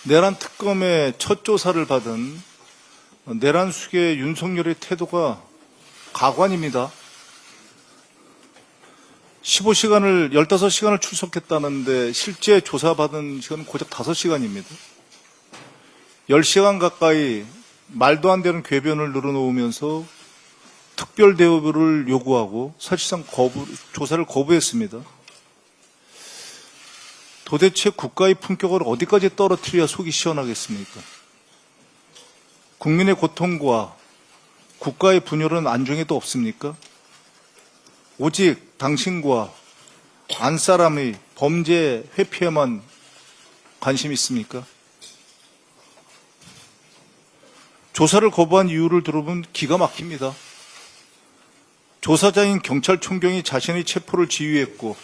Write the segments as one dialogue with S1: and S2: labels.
S1: 내란 특검의 첫 조사를 받은 내란 수계 윤석열의 태도가 가관입니다. 15시간을 출석했다는데 실제 조사받은 시간은 고작 5시간입니다. 10시간 가까이 말도 안 되는 궤변을 늘어놓으면서 특별 대우를 요구하고 사실상 조사를 거부했습니다. 도대체 국가의 품격을 어디까지 떨어뜨려야 속이 시원하겠습니까? 국민의 고통과 국가의 분열은 안중에도 없습니까? 오직 당신과 안사람의 범죄 회피에만 관심이 있습니까? 조사를 거부한 이유를 들어보면 기가 막힙니다. 조사자인 경찰총경이 자신의 체포를 지휘했고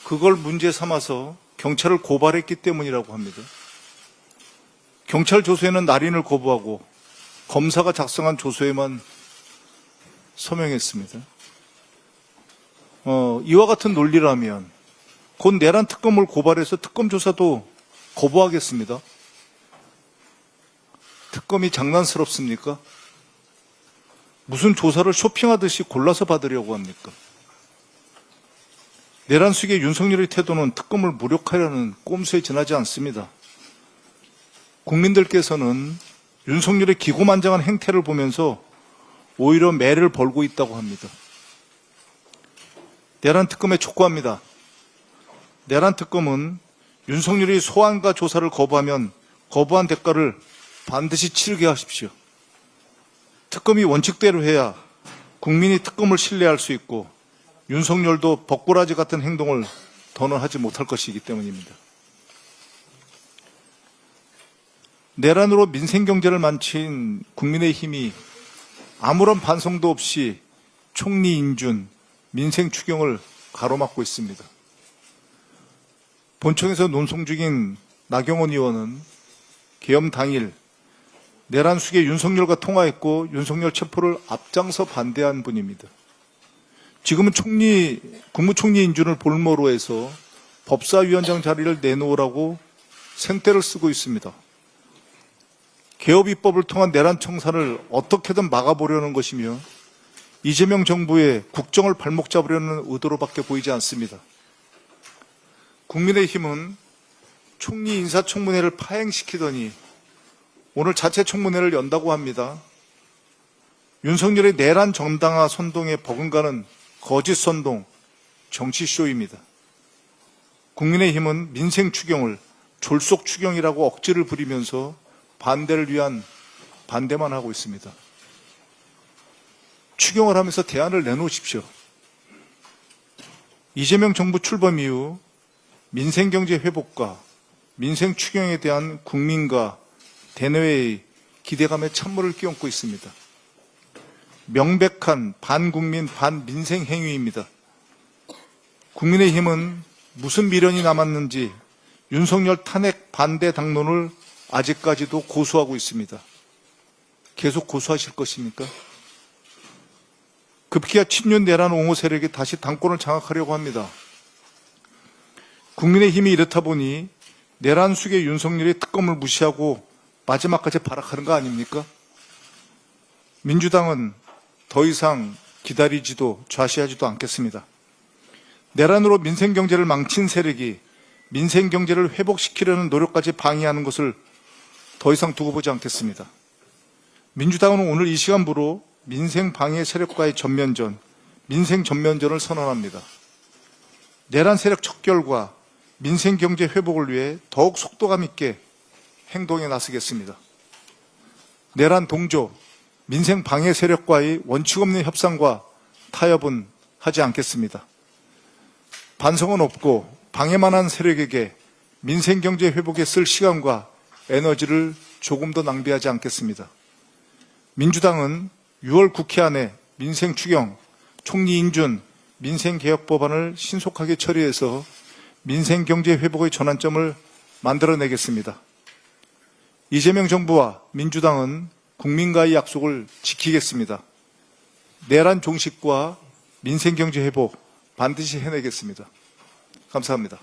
S1: 그걸 문제 삼아서 경찰을 고발했기 때문이라고 합니다. 경찰 조서에는 날인을 거부하고 검사가 작성한 조서에만 서명했습니다. 이와 같은 논리라면 곧 내란 특검을 고발해서 특검 조사도 거부하겠습니다. 특검이 장난스럽습니까? 무슨 조사를 쇼핑하듯이 골라서 받으려고 합니까? 내란 수계 윤석열의 태도는 특검을 무력화하려는 꼼수에 지나지 않습니다. 국민들께서는 윤석열의 기고만장한 행태를 보면서 오히려 매를 벌고 있다고 합니다. 내란 특검에 촉구합니다. 내란 특검은 윤석열이 소환과 조사를 거부하면 거부한 대가를 반드시 치르게 하십시오. 특검이 원칙대로 해야 국민이 특검을 신뢰할 수 있고 윤석열도 벚꾸라지 같은 행동을 더는 하지 못할 것이기 때문입니다. 내란으로 민생경제를 망친 국민의힘이 아무런 반성도 없이 총리 인준, 민생 추경을 가로막고 있습니다. 본청에서 논송 중인 나경원 의원은 계엄 당일 내란 수계 윤석열과 통화했고 윤석열 체포를 앞장서 반대한 분입니다. 지금은 국무총리 인준을 볼모로 해서 법사위원장 자리를 내놓으라고 생떼를 쓰고 있습니다. 개업 입법을 통한 내란 청산을 어떻게든 막아보려는 것이며 이재명 정부의 국정을 발목 잡으려는 의도로밖에 보이지 않습니다. 국민의힘은 총리 인사청문회를 파행시키더니 오늘 자체 청문회를 연다고 합니다. 윤석열의 내란 정당화 선동에 버금가는 거짓 선동, 정치쇼입니다. 국민의힘은 민생 추경을 졸속 추경이라고 억지를 부리면서 반대를 위한 반대만 하고 있습니다. 추경을 하면서 대안을 내놓으십시오. 이재명 정부 출범 이후 민생경제 회복과 민생 추경에 대한 국민과 대내외의 기대감에 찬물을 끼얹고 있습니다. 명백한 반국민 반민생 행위입니다. 국민의힘은 무슨 미련이 남았는지 윤석열 탄핵 반대 당론을 아직까지도 고수하고 있습니다. 계속 고수하실 것입니까? 급기야 친윤 내란 옹호 세력이 다시 당권을 장악하려고 합니다. 국민의힘이 이렇다 보니 내란 수계 윤석열의 특검을 무시하고 마지막까지 발악하는 거 아닙니까? 민주당은 더 이상 기다리지도 좌시하지도 않겠습니다. 내란으로 민생경제를 망친 세력이 민생경제를 회복시키려는 노력까지 방해하는 것을 더 이상 두고 보지 않겠습니다. 민주당은 오늘 이 시간부로 민생 방해 세력과의 전면전, 민생 전면전을 선언합니다. 내란 세력 척결과 민생경제 회복을 위해 더욱 속도감 있게 행동에 나서겠습니다. 내란 동조, 민생 방해 세력과의 원칙 없는 협상과 타협은 하지 않겠습니다. 반성은 없고 방해만 한 세력에게 민생경제 회복에 쓸 시간과 에너지를 조금 더 낭비하지 않겠습니다. 민주당은 6월 국회 안에 민생 추경, 총리 인준, 민생개혁 법안을 신속하게 처리해서 민생경제 회복의 전환점을 만들어내겠습니다. 이재명 정부와 민주당은 국민과의 약속을 지키겠습니다. 내란 종식과 민생경제 회복 반드시 해내겠습니다. 감사합니다.